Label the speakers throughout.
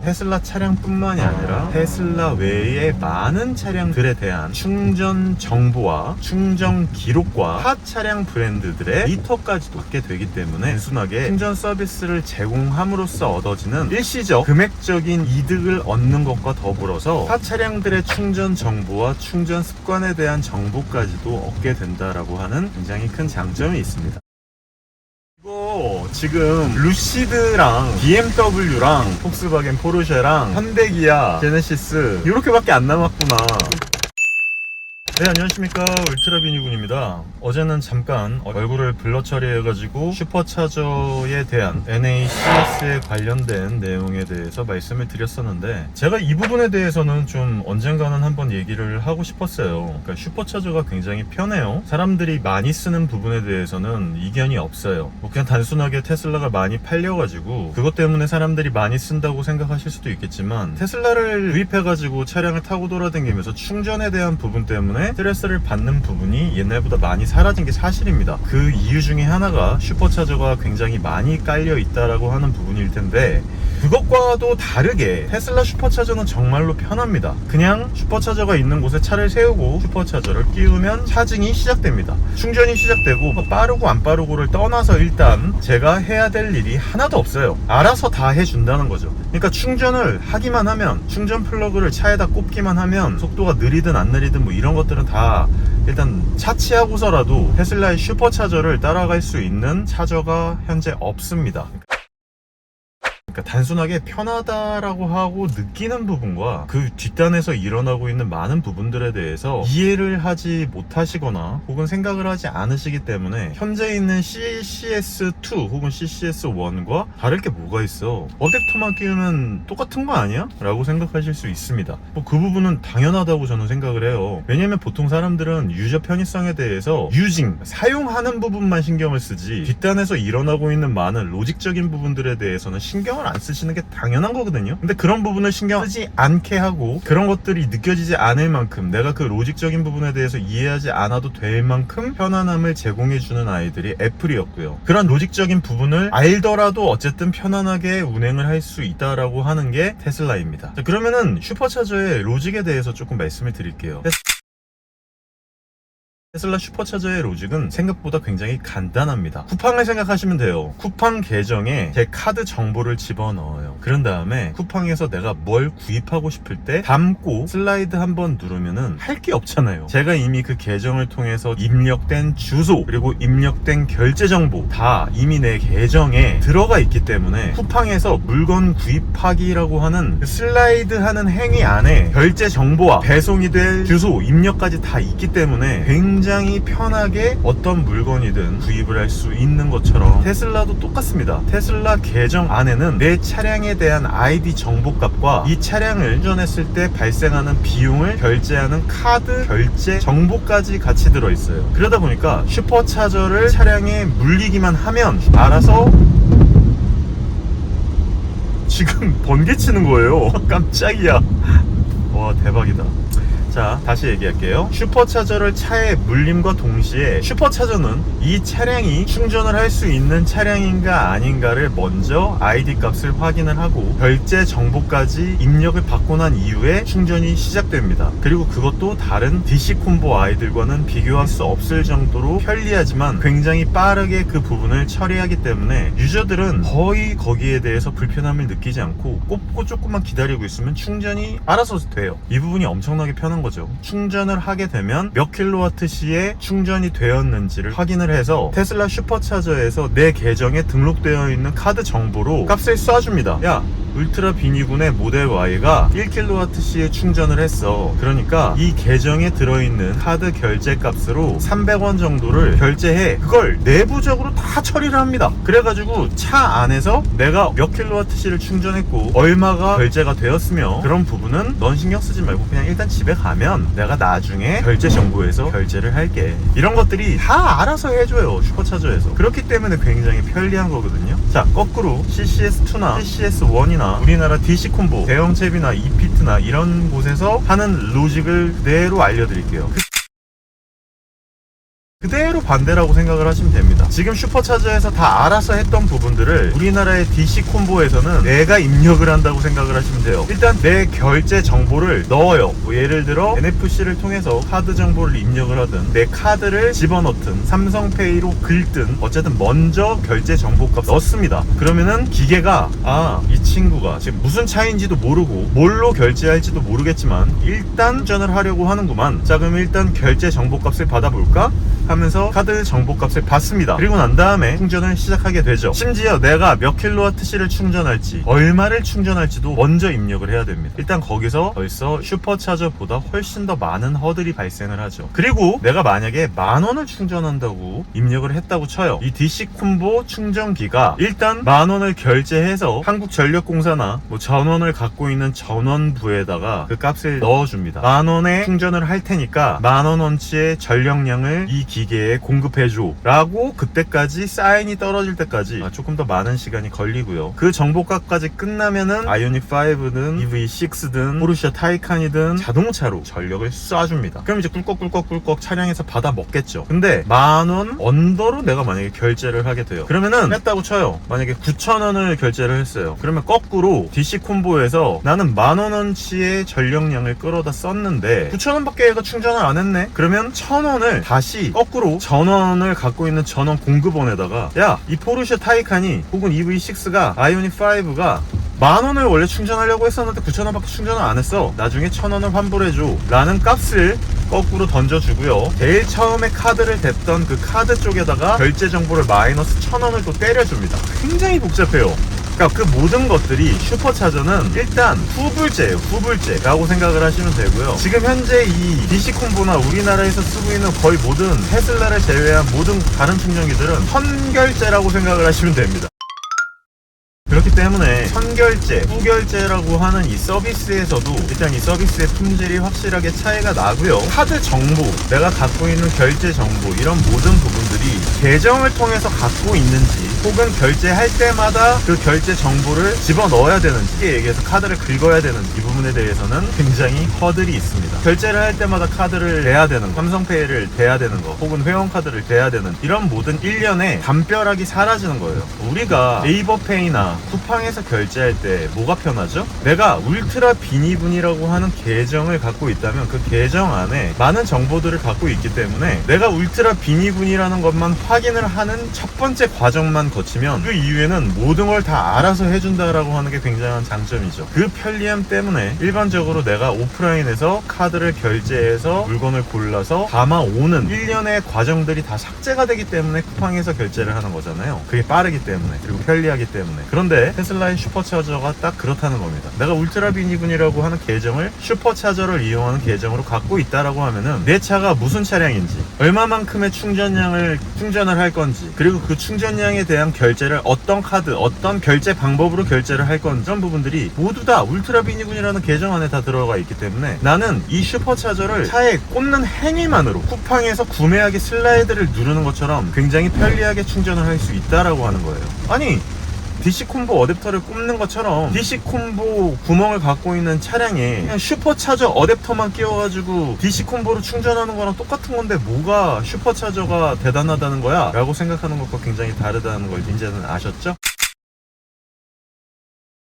Speaker 1: 테슬라 차량뿐만이 아니라 테슬라 외의 많은 차량들에 대한 충전 정보와 충전 기록과 타 차량 브랜드들의 데이터까지도 얻게 되기 때문에 단순하게 충전 서비스를 제공함으로써 얻어지는 일시적 금액적인 이득을 얻는 것과 더불어서 타 차량들의 충전 정보와 충전 습관에 대한 정보까지도 얻게 된다라고 하는 굉장히 큰 장점이 있습니다. 이거 지금 루시드랑 BMW랑 폭스바겐 포르쉐랑 현대기아 제네시스 이렇게밖에 안 남았구나. 네, 안녕하십니까, 울트라비니군입니다. 어제는 잠깐 얼굴을 블러 처리해가지고 슈퍼차저에 대한 NACS에 관련된 내용에 대해서 말씀을 드렸었는데, 제가 이 부분에 대해서는 좀 언젠가는 한번 얘기를 하고 싶었어요. 그러니까 슈퍼차저가 굉장히 편해요. 사람들이 많이 쓰는 부분에 대해서는 이견이 없어요. 뭐 그냥 단순하게 테슬라가 많이 팔려가지고 그것 때문에 사람들이 많이 쓴다고 생각하실 수도 있겠지만, 테슬라를 구입해가지고 차량을 타고 돌아다니면서 충전에 대한 부분 때문에 스트레스를 받는 부분이 옛날보다 많이 사라진 게 사실입니다. 그 이유 중에 하나가 슈퍼차저가 굉장히 많이 깔려 있다라고 하는 부분일 텐데, 그것과도 다르게 테슬라 슈퍼차저는 정말로 편합니다. 그냥 슈퍼차저가 있는 곳에 차를 세우고 슈퍼차저를 끼우면 차징이 시작됩니다. 충전이 시작되고 빠르고 안 빠르고를 떠나서 일단 제가 해야 될 일이 하나도 없어요. 알아서 다 해준다는 거죠. 그러니까 충전을 하기만 하면, 충전 플러그를 차에다 꼽기만 하면 속도가 느리든 안 느리든 뭐 이런 것들은 다 일단 차치하고서라도 테슬라의 슈퍼차저를 따라갈 수 있는 차저가 현재 없습니다. 그러니까 단순하게 편하다라고 하고 느끼는 부분과 그 뒷단에서 일어나고 있는 많은 부분들에 대해서 이해를 하지 못하시거나 혹은 생각을 하지 않으시기 때문에 현재 있는 CCS2 혹은 CCS1과 다를 게 뭐가 있어, 어댑터만 끼우면 똑같은 거 아니야? 라고 생각하실 수 있습니다. 뭐 그 부분은 당연하다고 저는 생각을 해요. 왜냐면 보통 사람들은 유저 편의성에 대해서 사용하는 부분만 신경을 쓰지 뒷단에서 일어나고 있는 많은 로직적인 부분들에 대해서는 신경을 안 쓰시는 게 당연한 거거든요. 근데 그런 부분을 신경 쓰지 않게 하고 그런 것들이 느껴지지 않을 만큼 내가 그 로직적인 부분에 대해서 이해하지 않아도 될 만큼 편안함을 제공해주는 아이들이 애플이었고요. 그런 로직적인 부분을 알더라도 어쨌든 편안하게 운행을 할 수 있다라고 하는 게 테슬라입니다. 자, 그러면은 슈퍼차저의 로직에 대해서 조금 말씀을 드릴게요. 테슬라 슈퍼차저의 로직은 생각보다 굉장히 간단합니다. 쿠팡을 생각하시면 돼요. 쿠팡 계정에 제 카드 정보를 집어넣어요. 그런 다음에 쿠팡에서 내가 뭘 구입하고 싶을 때 담고 슬라이드 한번 누르면은 할 게 없잖아요. 제가 이미 그 계정을 통해서 입력된 주소 그리고 입력된 결제 정보 다 이미 내 계정에 들어가 있기 때문에 쿠팡에서 물건 구입하기라고 하는 그 슬라이드 하는 행위 안에 결제 정보와 배송이 될 주소 입력까지 다 있기 때문에 굉장히 편하게 어떤 물건이든 구입을 할 수 있는 것처럼 테슬라도 똑같습니다. 테슬라 계정 안에는 내 차량에 대한 ID 정보값과 이 차량을 운전했을 때 발생하는 비용을 결제하는 카드 결제 정보까지 같이 들어있어요. 그러다 보니까 슈퍼차저를 차량에 물리기만 하면 알아서 지금 번개치는 거예요. 깜짝이야. 와, 대박이다. 자, 다시 얘기할게요. 슈퍼차저를 차에 물림과 동시에 슈퍼차저는 이 차량이 충전을 할 수 있는 차량인가 아닌가를 먼저 ID 값을 확인을 하고 결제 정보까지 입력을 받고 난 이후에 충전이 시작됩니다. 그리고 그것도 다른 DC 콤보 아이들과는 비교할 수 없을 정도로 편리하지만 굉장히 빠르게 그 부분을 처리하기 때문에 유저들은 거의 거기에 대해서 불편함을 느끼지 않고 꼽고 조금만 기다리고 있으면 충전이 알아서 돼요. 이 부분이 엄청나게 편한 거죠. 충전을 하게 되면 몇 킬로와트시에 충전이 되었는지를 확인을 해서 테슬라 슈퍼차저에서 내 계정에 등록되어 있는 카드 정보로 값을 쏴줍니다. 야, 울트라 비니군의 모델 Y가 1kWh에 충전을 했어. 그러니까 이 계정에 들어있는 카드 결제 값으로 300원 정도를 결제해. 그걸 내부적으로 다 처리를 합니다. 그래가지고 차 안에서 내가 몇 킬로와트시를 충전했고 얼마가 결제가 되었으며 그런 부분은 넌 신경 쓰지 말고 그냥 일단 집에 가면 내가 나중에 결제 정보에서 결제를 할게. 이런 것들이 다 알아서 해줘요, 슈퍼차저에서. 그렇기 때문에 굉장히 편리한 거거든요. 자, 거꾸로 CCS2나 CCS1이나 우리나라 DC콤보, 대형채비나 이피트나 이런 곳에서 하는 로직을 그대로 알려드릴게요. 그대로 반대라고 생각을 하시면 됩니다. 지금 슈퍼차저에서 다 알아서 했던 부분들을 우리나라의 DC 콤보에서는 내가 입력을 한다고 생각을 하시면 돼요. 일단 내 결제 정보를 넣어요. 뭐 예를 들어 NFC를 통해서 카드 정보를 입력을 하든 내 카드를 집어넣든 삼성페이로 긁든 어쨌든 먼저 결제 정보값 넣습니다. 그러면은 기계가 이 친구가 지금 무슨 차인지도 모르고 뭘로 결제할지도 모르겠지만 일단 충전을 하려고 하는구만. 자, 그럼 일단 결제 정보값을 받아볼까? 하면서 카드 정보값을 받습니다. 그리고 난 다음에 충전을 시작하게 되죠. 심지어 내가 몇 킬로와트시를 충전할지 얼마를 충전할지도 먼저 입력을 해야 됩니다. 일단 거기서 벌써 슈퍼차저보다 훨씬 더 많은 허들이 발생을 하죠. 그리고 내가 만약에 10,000원을 충전한다고 입력을 했다고 쳐요. 이 DC 콤보 충전기가 일단 10,000원을 결제해서 한국전력공사나 뭐 전원을 갖고 있는 전원부에다가 그 값을 넣어줍니다. 10,000원에 충전을 할 테니까 10,000원어치의 전력량을 이 기계에 공급해줘 라고 그때까지 사인이 떨어질 때까지 조금 더 많은 시간이 걸리고요. 그 정보값까지 끝나면은 아이오닉 5든 EV6든 포르쉐 타이칸이든 자동차로 전력을 쏴줍니다. 그럼 이제 꿀꺽꿀꺽꿀꺽 차량에서 받아 먹겠죠. 근데 10,000원 언더로 내가 만약에 결제를 하게 돼요. 그러면은 했다고 쳐요. 만약에 9,000원을 결제를 했어요. 그러면 거꾸로 DC 콤보에서 나는 10,000원어치의 전력량을 끌어다 썼는데 9,000원밖에 얘가 충전을 안 했네. 그러면 1,000원을 다시 거꾸로 전원을 갖고 있는 전원 공급원에다가 야, 이 포르쉐 타이칸이 혹은 EV6가 아이오닉 5가 10,000원을 원래 충전하려고 했었는데 9,000원밖에 충전을 안 했어. 나중에 1,000원을 환불해줘 라는 값을 거꾸로 던져주고요. 제일 처음에 카드를 댔던 그 카드 쪽에다가 결제 정보를 마이너스 1,000원을 또 때려줍니다. 굉장히 복잡해요. 그러니까 그 모든 것들이 슈퍼차저는 일단 후불제예요. 후불제라고 생각을 하시면 되고요. 지금 현재 이 DC 콤보나 우리나라에서 쓰고 있는 거의 모든 테슬라를 제외한 모든 다른 충전기들은 선결제라고 생각을 하시면 됩니다. 그렇기 때문에 선결제, 후결제라고 하는 이 서비스에서도 일단 이 서비스의 품질이 확실하게 차이가 나고요. 카드 정보, 내가 갖고 있는 결제 정보 이런 모든 부분들이 계정을 통해서 갖고 있는지 혹은 결제할 때마다 그 결제 정보를 집어넣어야 되는지 쉽게 얘기해서 카드를 긁어야 되는지 이 부분에 대해서는 굉장히 허들이 있습니다. 결제를 할 때마다 카드를 대야 되는 거, 삼성페이를 대야 되는 거 혹은 회원카드를 대야 되는 이런 모든 일련의 담벼락이 사라지는 거예요. 우리가 네이버페이나 쿠팡에서 결제할 때 뭐가 편하죠? 내가 울트라 비니분이라고 하는 계정을 갖고 있다면 그 계정 안에 많은 정보들을 갖고 있기 때문에 내가 울트라 비니분이라는 것만 확인을 하는 첫 번째 과정만 거치면 그 이후에는 모든 걸 다 알아서 해준다라고 하는 게 굉장한 장점이죠. 그 편리함 때문에 일반적으로 내가 오프라인에서 카드를 결제해서 물건을 골라서 담아오는 일련의 과정들이 다 삭제가 되기 때문에 쿠팡에서 결제를 하는 거잖아요. 그게 빠르기 때문에 그리고 편리하기 때문에. 그런데 테슬라의 슈퍼차저가 딱 그렇다는 겁니다. 내가 울트라 비니분이라고 하는 계정을 슈퍼차저를 이용하는 계정으로 갖고 있다라고 하면은 내 차가 무슨 차량인지 얼마만큼의 충전을 할 건지 그리고 그 충전량에 대한 결제를 어떤 카드 어떤 결제 방법으로 결제를 할 건지 이런 부분들이 모두 다 울트라 비니분이라는 계정 안에 다 들어가 있기 때문에 나는 이 슈퍼차저를 차에 꽂는 행위만으로 쿠팡에서 구매하기 슬라이드를 누르는 것처럼 굉장히 편리하게 충전을 할 수 있다라고 하는 거예요. 아니 DC 콤보 어댑터를 꼽는 것처럼 DC 콤보 구멍을 갖고 있는 차량에 그냥 슈퍼차저 어댑터만 끼워가지고 DC 콤보로 충전하는 거랑 똑같은 건데 뭐가 슈퍼차저가 대단하다는 거야? 라고 생각하는 것과 굉장히 다르다는 걸 이제는 아셨죠?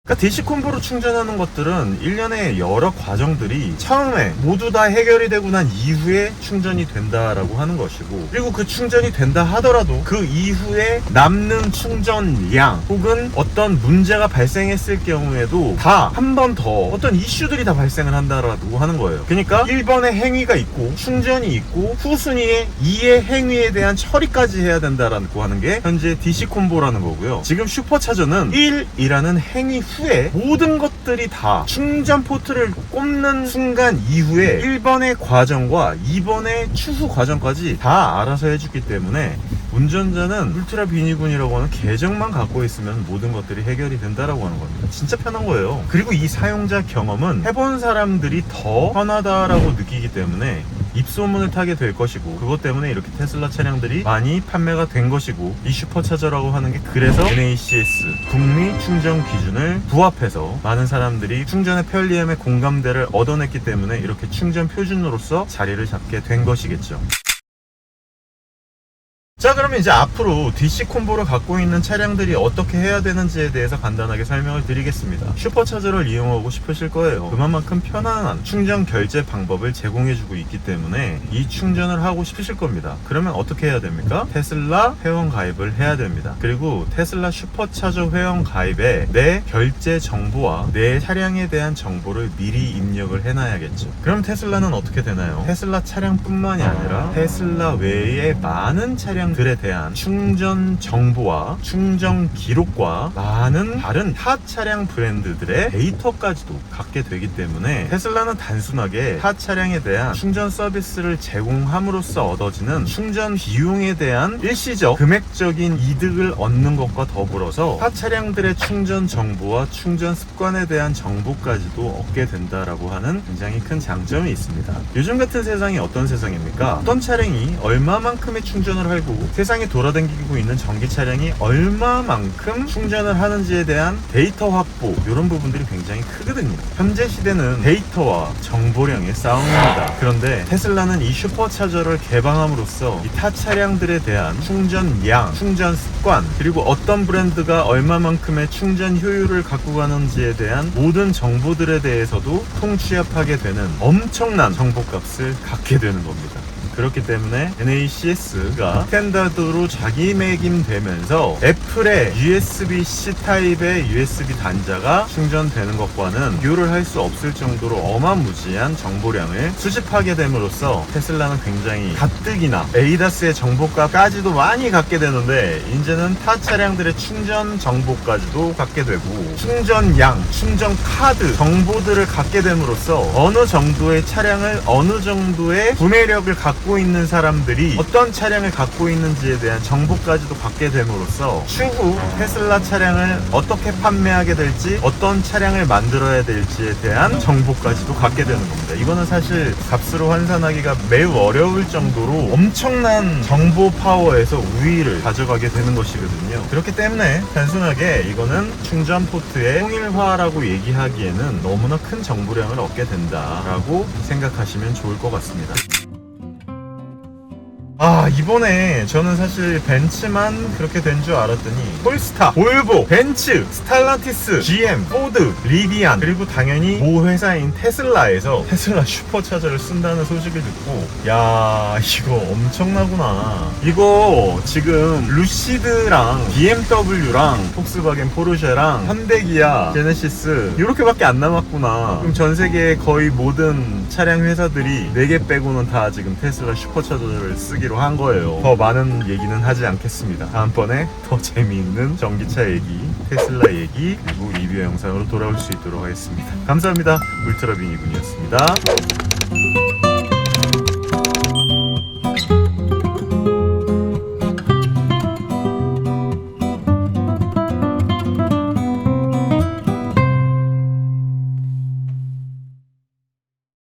Speaker 1: 그러니까 DC 콤보로 충전하는 것들은 일련의 여러 과정들이 처음에 모두 다 해결이 되고 난 이후에 충전이 된다라고 하는 것이고 그리고 그 충전이 된다 하더라도 그 이후에 남는 충전량 혹은 어떤 문제가 발생했을 경우에도 다 한 번 더 어떤 이슈들이 다 발생을 한다라고 하는 거예요. 그러니까 1번의 행위가 있고 충전이 있고 후순위에 2의 행위에 대한 처리까지 해야 된다라고 하는 게 현재 DC 콤보라는 거고요. 지금 슈퍼차저는 1이라는 행위 후에 모든 것들이 다 충전 포트를 꼽는 순간 이후에 1번의 과정과 2번의 추후 과정까지 다 알아서 해주기 때문에 운전자는 울트라 비니군이라고 하는 계정만 갖고 있으면 모든 것들이 해결이 된다라고 하는 겁니다. 진짜 편한 거예요. 그리고 이 사용자 경험은 해본 사람들이 더 편하다라고 느끼기 때문에 입소문을 타게 될 것이고 그것 때문에 이렇게 테슬라 차량들이 많이 판매가 된 것이고 이 슈퍼차저라고 하는 게 그래서 NACS 북미 충전 기준을 부합해서 많은 사람들이 충전의 편리함에 공감대를 얻어냈기 때문에 이렇게 충전 표준으로서 자리를 잡게 된 것이겠죠. 자, 그러면 이제 앞으로 DC 콤보를 갖고 있는 차량들이 어떻게 해야 되는지에 대해서 간단하게 설명을 드리겠습니다. 슈퍼차저를 이용하고 싶으실 거예요. 그만큼 편안한 충전 결제 방법을 제공해주고 있기 때문에 이 충전을 하고 싶으실 겁니다. 그러면 어떻게 해야 됩니까? 테슬라 회원 가입을 해야 됩니다. 그리고 테슬라 슈퍼차저 회원 가입에 내 결제 정보와 내 차량에 대한 정보를 미리 입력을 해놔야겠죠. 그럼 테슬라는 어떻게 되나요? 테슬라 차량뿐만이 아니라 테슬라 외의 많은 차량들에 대한 충전 정보와 충전 기록과 많은 다른 타 차량 브랜드들의 데이터까지도 갖게 되기 때문에 테슬라는 단순하게 타 차량에 대한 충전 서비스를 제공함으로써 얻어지는 충전 비용에 대한 일시적 금액적인 이득을 얻는 것과 더불어서 타 차량들의 충전 정보와 충전 습관에 대한 정보까지도 얻게 된다라고 하는 굉장히 큰 장점이 있습니다. 요즘 같은 세상이 어떤 세상입니까? 어떤 차량이 얼마만큼의 충전을 하고 세상에 돌아다니고 있는 전기 차량이 얼마만큼 충전을 하는지에 대한 데이터 확보, 이런 부분들이 굉장히 크거든요. 현재 시대는 데이터와 정보량의 싸움입니다. 그런데 테슬라는 이 슈퍼차저를 개방함으로써 이 타 차량들에 대한 충전량, 충전 습관, 그리고 어떤 브랜드가 얼마만큼의 충전 효율을 갖고 가는지에 대한 모든 정보들에 대해서도 통취합하게 되는 엄청난 정보값을 갖게 되는 겁니다. 그렇기 때문에 NACS가 스탠다드로 자기매김되면서 애플의 USB-C 타입의 USB 단자가 충전되는 것과는 비교를 할 수 없을 정도로 어마무지한 정보량을 수집하게 됨으로써 테슬라는 굉장히 가뜩이나 에이다스의 정보값까지도 많이 갖게 되는데, 이제는 타 차량들의 충전 정보까지도 갖게 되고 충전량, 충전 카드 정보들을 갖게 됨으로써 어느 정도의 차량을 어느 정도의 구매력을 갖고 있는 사람들이 어떤 차량을 갖고 있는지에 대한 정보까지도 갖게 됨으로써 추후 테슬라 차량을 어떻게 판매하게 될지, 어떤 차량을 만들어야 될지에 대한 정보까지도 갖게 되는 겁니다. 이거는 사실 값으로 환산하기가 매우 어려울 정도로 엄청난 정보 파워에서 우위를 가져가게 되는 것이거든요. 그렇기 때문에 단순하게 이거는 충전 포트의 통일화라고 얘기하기에는 너무나 큰 정보량을 얻게 된다라고 생각하시면 좋을 것 같습니다. 이번에 저는 사실 벤츠만 그렇게 된 줄 알았더니 폴스타, 볼보, 벤츠, 스탈란티스, GM, 포드, 리비안, 그리고 당연히 모 회사인 테슬라에서 테슬라 슈퍼차저를 쓴다는 소식을 듣고, 야, 이거 엄청나구나. 이거 지금 루시드랑 BMW랑 폭스바겐 포르쉐랑 현대기아, 제네시스 이렇게밖에 안 남았구나. 그럼 전 세계 거의 모든 차량 회사들이 4개 빼고는 다 지금 테슬라 슈퍼차저를 쓰기로 한 거예요. 더 많은 얘기는 하지 않겠습니다. 다음번에 더 재미있는 전기차 얘기, 테슬라 얘기, 그리고 리뷰 영상으로 돌아올 수 있도록 하겠습니다. 감사합니다. 울트라빈 이군이었습니다.